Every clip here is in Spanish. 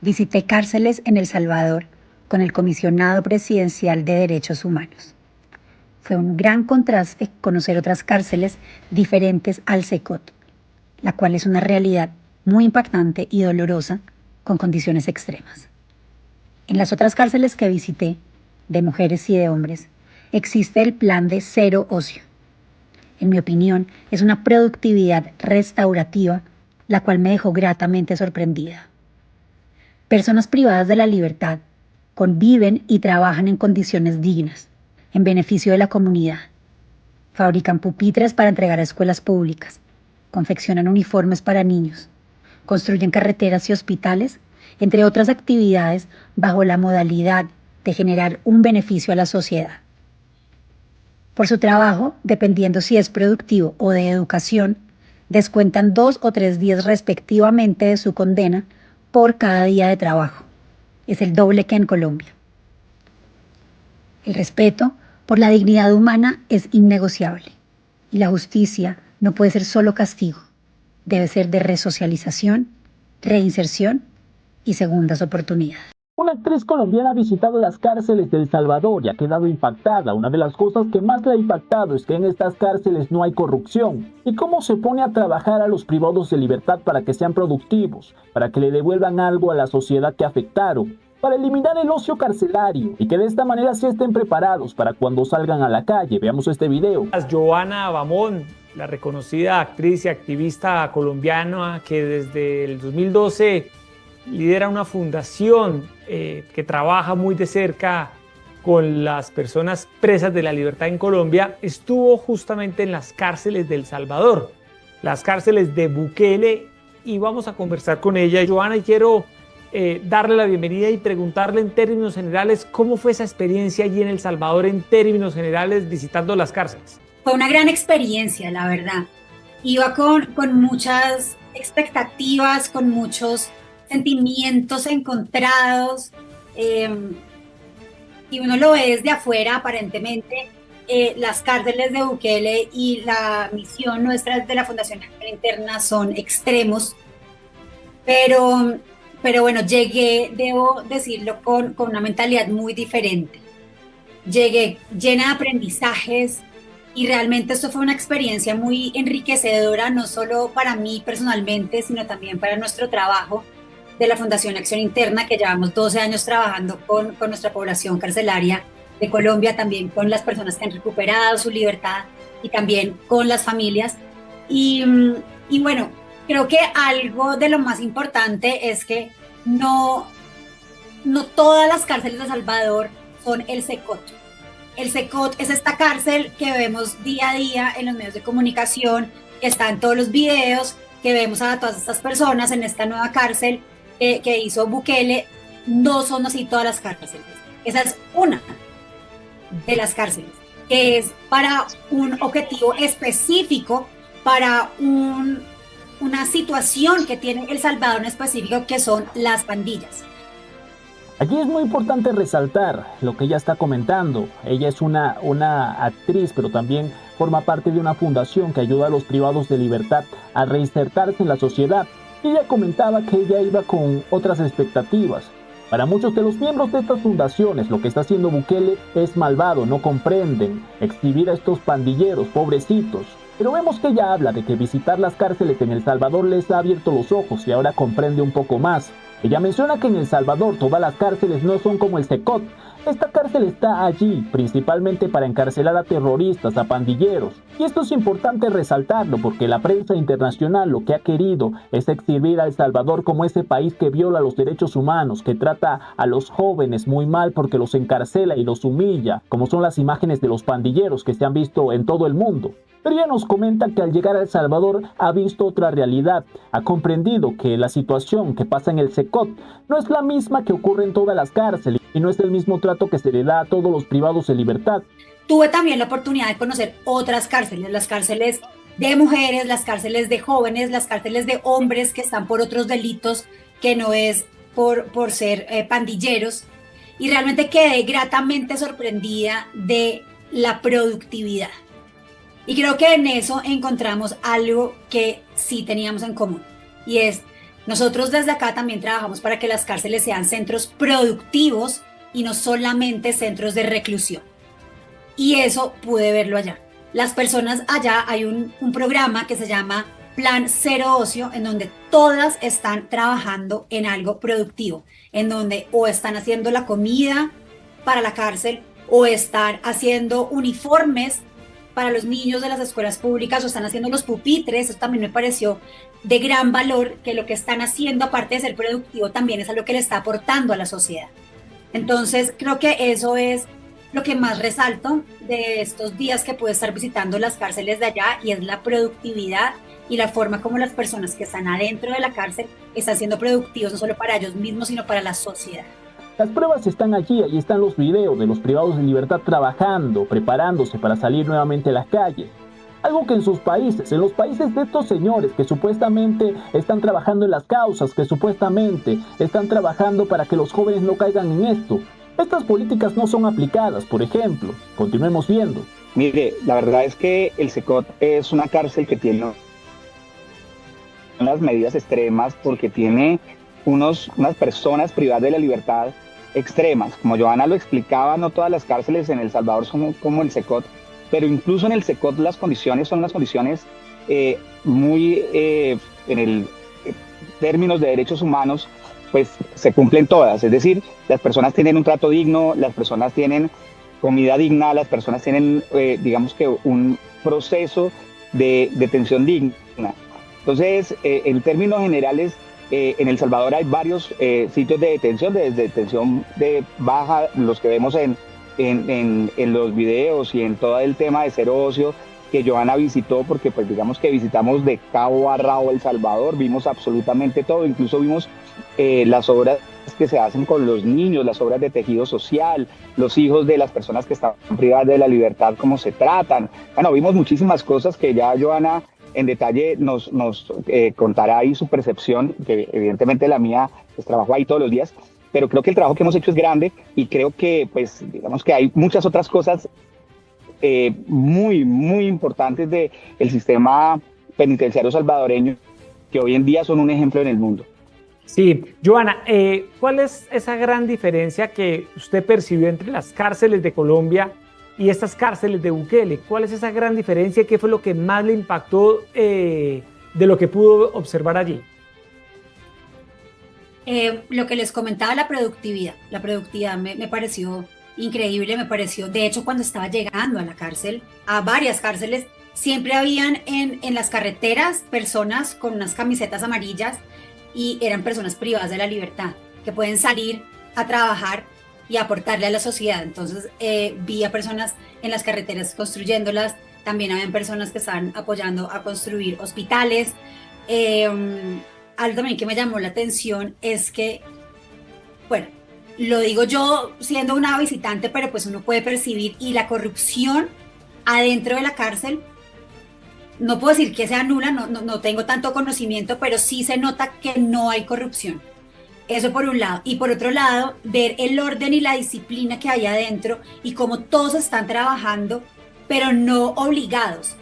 Visité cárceles en El Salvador con el Comisionado Presidencial de Derechos Humanos. Fue un gran contraste conocer otras cárceles diferentes al CECOT, la cual es una realidad muy impactante y dolorosa con condiciones extremas. En las otras cárceles que visité, de mujeres y de hombres, existe el plan de cero ocio. En mi opinión, es una productividad restaurativa, la cual me dejó gratamente sorprendida. Personas privadas de la libertad conviven y trabajan en condiciones dignas, en beneficio de la comunidad. Fabrican pupitres para entregar a escuelas públicas, confeccionan uniformes para niños, construyen carreteras y hospitales, entre otras actividades bajo la modalidad de generar un beneficio a la sociedad. Por su trabajo, dependiendo si es productivo o de educación, descuentan 2 o 3 días respectivamente de su condena por cada día de trabajo. Es el doble que en Colombia. El respeto por la dignidad humana es innegociable y la justicia no puede ser solo castigo, debe ser de resocialización, reinserción y segundas oportunidades. Una actriz colombiana ha visitado las cárceles de El Salvador y ha quedado impactada. Una de las cosas que más le ha impactado es que en estas cárceles no hay corrupción. Y cómo se pone a trabajar a los privados de libertad para que sean productivos, para que le devuelvan algo a la sociedad que afectaron, para eliminar el ocio carcelario y que de esta manera sí estén preparados para cuando salgan a la calle. Veamos este video. Johanna Bamón, la reconocida actriz y activista colombiana que desde el 2012 lidera una fundación que trabaja muy de cerca con las personas presas de la libertad en Colombia, estuvo justamente en las cárceles de El Salvador, las cárceles de Bukele, y vamos a conversar con ella. Johanna, y quiero darle la bienvenida y preguntarle en términos generales cómo fue esa experiencia allí en El Salvador, en términos generales, visitando las cárceles. Fue una gran experiencia, la verdad. Iba con muchas expectativas, con muchos sentimientos encontrados, y uno lo ve desde afuera. Aparentemente las cárceles de Bukele y la misión nuestra de la Fundación Acción Interna son extremos, pero bueno, llegué, debo decirlo, con una mentalidad muy diferente. Llegué llena de aprendizajes y realmente esto fue una experiencia muy enriquecedora, no solo para mí personalmente, sino también para nuestro trabajo de la Fundación Acción Interna, que llevamos 12 años trabajando con nuestra población carcelaria de Colombia, también con las personas que han recuperado su libertad y también con las familias. Y bueno, creo que algo de lo más importante es que no todas las cárceles de El Salvador son el CECOT. El CECOT es esta cárcel que vemos día a día en los medios de comunicación, que está en todos los videos, que vemos a todas estas personas en esta nueva cárcel que hizo Bukele. No son así todas las cárceles. Esa es una de las cárceles, que es para un objetivo específico, para una situación que tiene El Salvador en específico, que son las pandillas. Aquí es muy importante resaltar lo que ella está comentando. Ella es una actriz, pero también forma parte de una fundación que ayuda a los privados de libertad a reinsertarse en la sociedad. Y ella comentaba que ella iba con otras expectativas. Para muchos de los miembros de estas fundaciones, lo que está haciendo Bukele es malvado, no comprenden exhibir a estos pandilleros, pobrecitos. Pero vemos que ella habla de que visitar las cárceles en El Salvador les ha abierto los ojos y ahora comprende un poco más. Ella menciona que en El Salvador todas las cárceles no son como el CECOT. Esta cárcel está allí principalmente para encarcelar a terroristas, a pandilleros. Y esto es importante resaltarlo porque la prensa internacional lo que ha querido es exhibir a El Salvador como ese país que viola los derechos humanos, que trata a los jóvenes muy mal porque los encarcela y los humilla, como son las imágenes de los pandilleros que se han visto en todo el mundo. Pero ella nos comenta que al llegar a El Salvador ha visto otra realidad, ha comprendido que la situación que pasa en el CECOT no es la misma que ocurre en todas las cárceles y no es el mismo trato que se le da a todos los privados de libertad. Tuve también la oportunidad de conocer otras cárceles, las cárceles de mujeres, las cárceles de jóvenes, las cárceles de hombres que están por otros delitos que no es por ser pandilleros, y realmente quedé gratamente sorprendida de la productividad. Y creo que en eso encontramos algo que sí teníamos en común, y es Nosotros desde acá también trabajamos para que las cárceles sean centros productivos y no solamente centros de reclusión. Y eso pude verlo allá. Las personas allá, hay un programa que se llama Plan Cero Ocio, en donde todas están trabajando en algo productivo, en donde o están haciendo la comida para la cárcel o están haciendo uniformes para los niños de las escuelas públicas o están haciendo los pupitres. Eso también me pareció de gran valor, que lo que están haciendo, aparte de ser productivo, también es algo que le está aportando a la sociedad. Entonces, creo que eso es lo que más resalto de estos días que pude estar visitando las cárceles de allá, y es la productividad y la forma como las personas que están adentro de la cárcel están siendo productivos, no solo para ellos mismos, sino para la sociedad. Las pruebas están allí, ahí están los videos de los privados de libertad trabajando, preparándose para salir nuevamente a las calles. Algo que en sus países, en los países de estos señores que supuestamente están trabajando en las causas, que supuestamente están trabajando para que los jóvenes no caigan en esto, estas políticas no son aplicadas, por ejemplo. Continuemos viendo. Mire, la verdad es que el SECOT es una cárcel que tiene unas medidas extremas, porque tiene unas personas privadas de la libertad extremas. Como Johanna lo explicaba, no todas las cárceles en El Salvador son como el SECOT, pero incluso en el SECOT las condiciones son unas condiciones muy, en el términos de derechos humanos, pues se cumplen todas. Es decir, las personas tienen un trato digno, las personas tienen comida digna, las personas tienen, digamos que un proceso de detención digna. Entonces, en términos generales, en El Salvador hay varios sitios de detención, desde detención de baja, los que vemos en los videos y en todo el tema de Cero Ocio, que Johanna visitó, porque pues digamos que visitamos de cabo a rabo El Salvador, vimos absolutamente todo, incluso vimos las obras que se hacen con los niños, las obras de tejido social, los hijos de las personas que están privadas de la libertad, cómo se tratan. Bueno, vimos muchísimas cosas que ya Johanna en detalle nos contará ahí su percepción, que evidentemente la mía, pues trabajo ahí todos los días, pero creo que el trabajo que hemos hecho es grande, y creo que pues digamos que hay muchas otras cosas muy, muy importantes del sistema penitenciario salvadoreño que hoy en día son un ejemplo en el mundo. Sí, Johanna, ¿cuál es esa gran diferencia que usted percibió entre las cárceles de Colombia y estas cárceles de Bukele? ¿Cuál es esa gran diferencia? ¿Qué fue lo que más le impactó de lo que pudo observar allí? Lo que les comentaba, la productividad me pareció increíble, me pareció, de hecho, cuando estaba llegando a la cárcel, a varias cárceles, siempre habían en las carreteras personas con unas camisetas amarillas, y eran personas privadas de la libertad, que pueden salir a trabajar y aportarle a la sociedad. Entonces vi a personas en las carreteras construyéndolas, también habían personas que estaban apoyando a construir hospitales. Algo también que me llamó la atención es que, bueno, lo digo yo siendo una visitante, pero pues uno puede percibir, y la corrupción adentro de la cárcel, no puedo decir que sea nula, no tengo tanto conocimiento, pero sí se nota que no hay corrupción. Eso por un lado. Y por otro lado, ver el orden y la disciplina que hay adentro y cómo todos están trabajando, pero no obligados.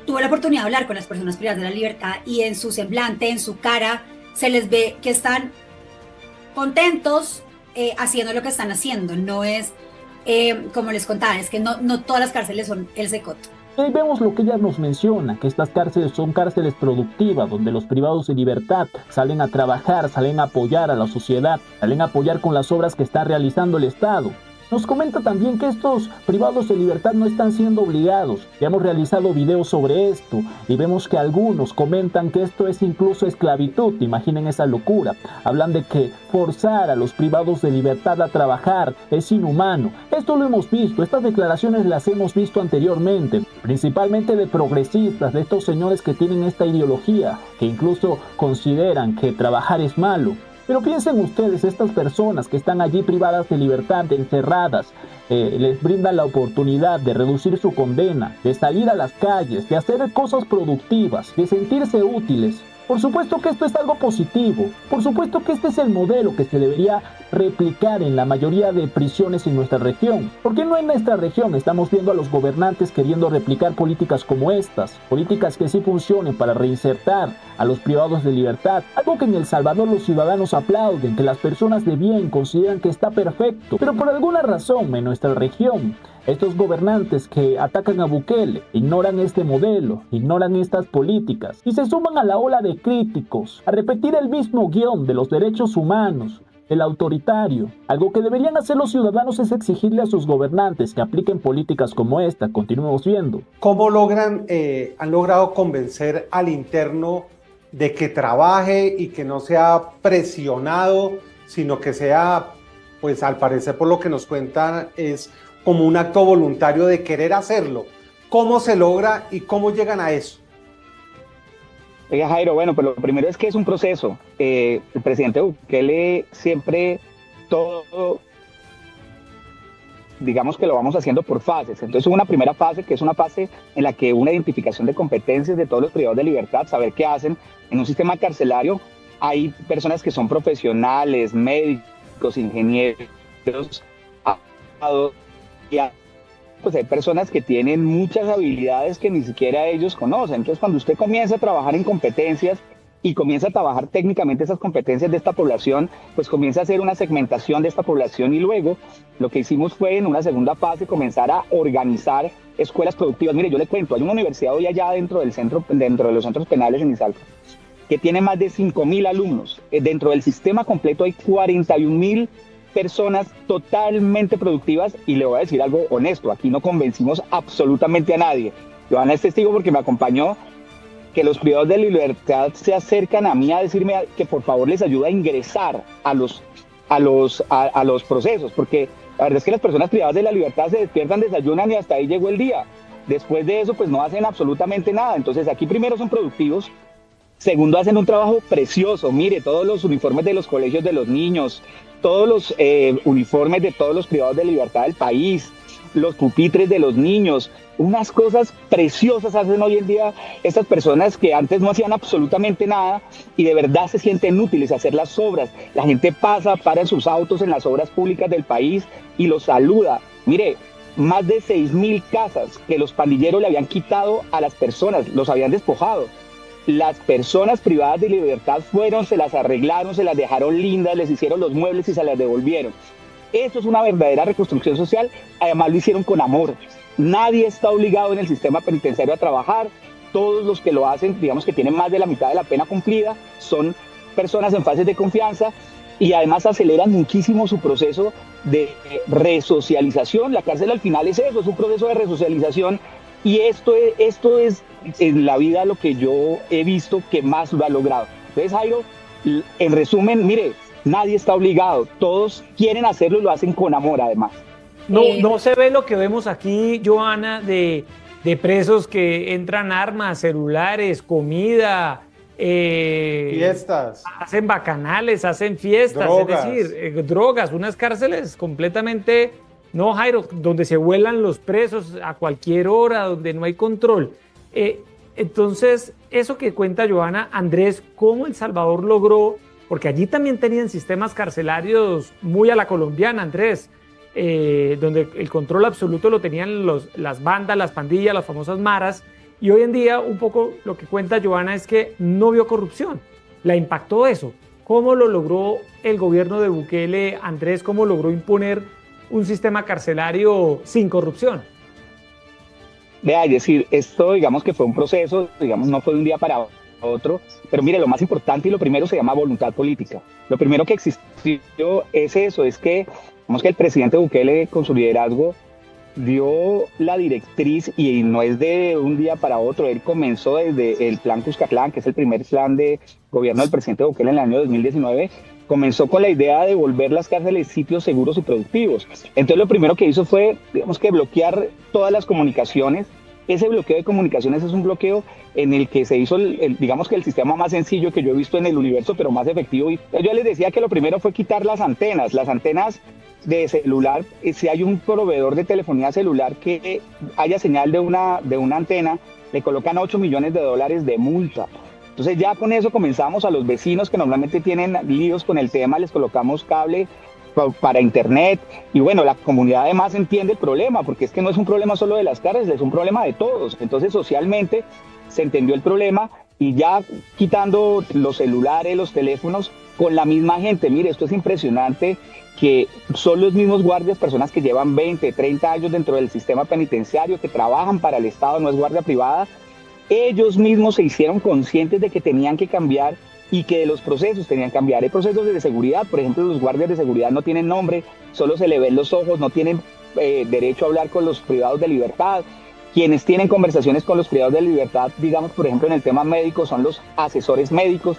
Tuve la oportunidad de hablar con las personas privadas de la libertad, y en su semblante, en su cara, se les ve que están contentos haciendo lo que están haciendo. No es, como les contaba, es que no todas las cárceles son el SECOT. Ahí vemos lo que ella nos menciona, que estas cárceles son cárceles productivas, donde los privados de libertad salen a trabajar, salen a apoyar a la sociedad, salen a apoyar con las obras que está realizando el Estado. Nos comenta también que estos privados de libertad no están siendo obligados. Ya hemos realizado videos sobre esto y vemos que algunos comentan que esto es incluso esclavitud. Imaginen esa locura. Hablan de que forzar a los privados de libertad a trabajar es inhumano. Esto lo hemos visto, estas declaraciones las hemos visto anteriormente, principalmente de progresistas, de estos señores que tienen esta ideología, que incluso consideran que trabajar es malo. Pero piensen ustedes, estas personas que están allí privadas de libertad, encerradas, les brindan la oportunidad de reducir su condena, de salir a las calles, de hacer cosas productivas, de sentirse útiles. Por supuesto que esto es algo positivo, por supuesto que este es el modelo que se debería replicar en la mayoría de prisiones en nuestra región. ¿Por qué no en nuestra región estamos viendo a los gobernantes queriendo replicar políticas como estas? Políticas que sí funcionen para reinsertar a los privados de libertad. Algo que en El Salvador los ciudadanos aplauden, que las personas de bien consideran que está perfecto. Pero por alguna razón en nuestra región, estos gobernantes que atacan a Bukele ignoran este modelo, ignoran estas políticas y se suman a la ola de críticos, a repetir el mismo guión de los derechos humanos, el autoritario. Algo que deberían hacer los ciudadanos es exigirle a sus gobernantes que apliquen políticas como esta. Continuemos viendo. ¿Cómo han logrado convencer al interno de que trabaje y que no sea presionado, sino que sea, pues al parecer por lo que nos cuentan, es como un acto voluntario de querer hacerlo? ¿Cómo se logra y cómo llegan a eso? Oiga, Jairo, bueno, pues lo primero es que es un proceso. El presidente Bukele siempre todo, digamos que lo vamos haciendo por fases. Entonces hubo una primera fase, que es una fase en la que una identificación de competencias de todos los privados de libertad, saber qué hacen en un sistema carcelario. Hay personas que son profesionales, médicos, ingenieros, abogados, y pues hay personas que tienen muchas habilidades que ni siquiera ellos conocen. Entonces, cuando usted comienza a trabajar en competencias y comienza a trabajar técnicamente esas competencias de esta población, pues comienza a hacer una segmentación de esta población, y luego lo que hicimos fue en una segunda fase comenzar a organizar escuelas productivas. Mire, yo le cuento, hay una universidad hoy allá dentro del centro, dentro de los centros penales en Izalco, que tiene más de 5.000 alumnos. Dentro del sistema completo hay 41.000 personas totalmente productivas, y le voy a decir algo honesto, aquí no convencimos absolutamente a nadie. Johanna es testigo porque me acompañó, que los privados de libertad se acercan a mí a decirme que por favor les ayude a ingresar a los procesos, porque la verdad es que las personas privadas de la libertad se despiertan, desayunan y hasta ahí llegó el día. Después de eso pues no hacen absolutamente nada. Entonces aquí primero son productivos, segundo hacen un trabajo precioso. Mire, todos los uniformes de los colegios de los niños, todos los uniformes de todos los privados de libertad del país, los pupitres de los niños, unas cosas preciosas hacen hoy en día estas personas que antes no hacían absolutamente nada y de verdad se sienten útiles a hacer las obras. La gente pasa, para en sus autos en las obras públicas del país y los saluda. Mire, más de 6.000 casas que los pandilleros le habían quitado a las personas, los habían despojado. Las personas privadas de libertad fueron, se las arreglaron, se las dejaron lindas, les hicieron los muebles y se las devolvieron. Eso es una verdadera reconstrucción social. Además lo hicieron con amor. Nadie está obligado en el sistema penitenciario a trabajar. Todos los que lo hacen, digamos que tienen más de la mitad de la pena cumplida, son personas en fases de confianza, y además aceleran muchísimo su proceso de resocialización. La cárcel al final es eso, es un proceso de resocialización. Y esto es en la vida lo que yo he visto que más lo ha logrado. Entonces, Jairo, en resumen, mire, nadie está obligado, todos quieren hacerlo y lo hacen con amor además. No se ve lo que vemos aquí, Johanna, de presos que entran armas, celulares, comida, fiestas, hacen bacanales, hacen fiestas, drogas. Es decir, drogas, unas cárceles completamente... No, Jairo, donde se vuelan los presos a cualquier hora, donde no hay control. Entonces, eso que cuenta Johanna, Andrés, ¿cómo El Salvador logró? Porque allí también tenían sistemas carcelarios muy a la colombiana, Andrés, donde el control absoluto lo tenían las bandas, las pandillas, las famosas maras, y hoy en día un poco lo que cuenta Johanna es que no vio corrupción. ¿La impactó eso? ¿Cómo lo logró el gobierno de Bukele, Andrés? ¿Cómo logró imponer un sistema carcelario sin corrupción? Vea, es decir, esto digamos que fue un proceso, digamos no fue de un día para otro, pero mire, lo más importante y lo primero se llama voluntad política. Lo primero que existió es eso, es que, digamos que el presidente Bukele con su liderazgo dio la directriz, y no es de un día para otro. Él comenzó desde el plan Cuscatlán, que es el primer plan de gobierno del presidente Bukele en el año 2019, comenzó con la idea de volver las cárceles sitios seguros y productivos. Entonces lo primero que hizo fue, digamos que bloquear todas las comunicaciones. Ese bloqueo de comunicaciones es un bloqueo en el que se hizo, digamos que el sistema más sencillo que yo he visto en el universo, pero más efectivo. Y yo les decía que lo primero fue quitar las antenas de celular. Si hay un proveedor de telefonía celular que haya señal de una antena, le colocan $8 millones de multa. Entonces ya con eso comenzamos. A los vecinos que normalmente tienen líos con el tema, les colocamos cable para internet, y bueno, la comunidad además entiende el problema, porque es que no es un problema solo de las cárceles, es un problema de todos. Entonces socialmente se entendió el problema, y ya quitando los celulares, los teléfonos, con la misma gente. Mire, esto es impresionante, que son los mismos guardias, personas que llevan 20, 30 años dentro del sistema penitenciario, que trabajan para el Estado, no es guardia privada. Ellos mismos se hicieron conscientes de que tenían que cambiar, y que de los procesos tenían que cambiar. Hay procesos de seguridad, por ejemplo, los guardias de seguridad no tienen nombre, solo se le ven los ojos, no tienen derecho a hablar con los privados de libertad. Quienes tienen conversaciones con los privados de libertad, digamos, por ejemplo, en el tema médico, son los asesores médicos.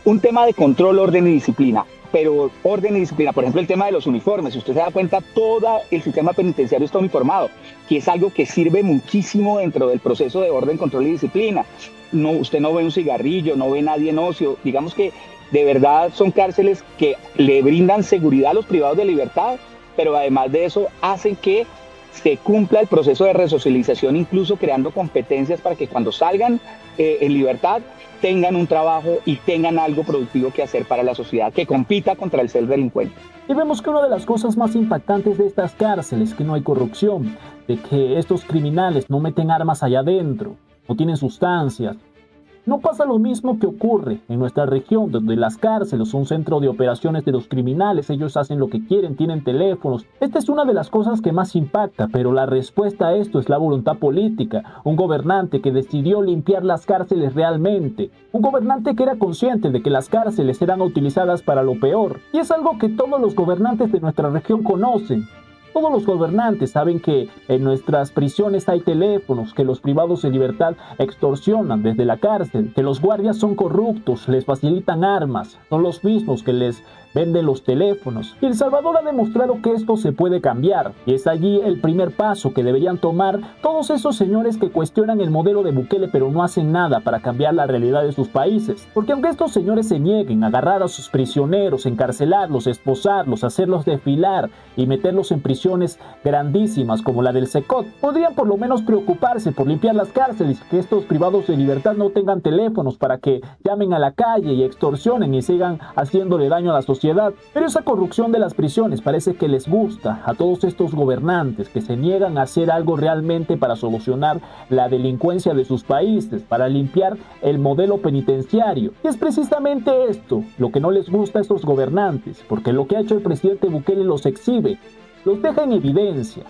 Un tema de control, orden y disciplina. Pero orden y disciplina, por ejemplo, el tema de los uniformes. Si usted se da cuenta, todo el sistema penitenciario está uniformado, que es algo que sirve muchísimo dentro del proceso de orden, control y disciplina. No, usted no ve un cigarrillo, no ve nadie en ocio. Digamos que de verdad son cárceles que le brindan seguridad a los privados de libertad, pero además de eso hacen que se cumpla el proceso de resocialización, incluso creando competencias para que cuando salgan en libertad tengan un trabajo y tengan algo productivo que hacer para la sociedad, que compita contra el ser delincuente. Y vemos que una de las cosas más impactantes de estas cárceles es que no hay corrupción, de que estos criminales no meten armas allá adentro, no tienen sustancias. No pasa lo mismo que ocurre en nuestra región, donde las cárceles son un centro de operaciones de los criminales. Ellos hacen lo que quieren, tienen teléfonos. Esta es una de las cosas que más impacta, pero la respuesta a esto es la voluntad política. Un gobernante que decidió limpiar las cárceles realmente. Un gobernante que era consciente de que las cárceles eran utilizadas para lo peor. Y es algo que todos los gobernantes de nuestra región conocen. Todos los gobernantes saben que en nuestras prisiones hay teléfonos, que los privados de libertad extorsionan desde la cárcel, que los guardias son corruptos, les facilitan armas, son los mismos que les venden los teléfonos. Y El Salvador ha demostrado que esto se puede cambiar, y es allí el primer paso que deberían tomar todos esos señores que cuestionan el modelo de Bukele pero no hacen nada para cambiar la realidad de sus países. Porque aunque estos señores se nieguen a agarrar a sus prisioneros, encarcelarlos, esposarlos, hacerlos desfilar y meterlos en prisiones grandísimas como la del Secot, podrían por lo menos preocuparse por limpiar las cárceles, que estos privados de libertad no tengan teléfonos para que llamen a la calle y extorsionen y sigan haciéndole daño a la sociedad. Pero esa corrupción de las prisiones parece que les gusta a todos estos gobernantes que se niegan a hacer algo realmente para solucionar la delincuencia de sus países, para limpiar el modelo penitenciario. Y es precisamente esto lo que no les gusta a estos gobernantes, porque lo que ha hecho el presidente Bukele los exhibe, los deja en evidencia.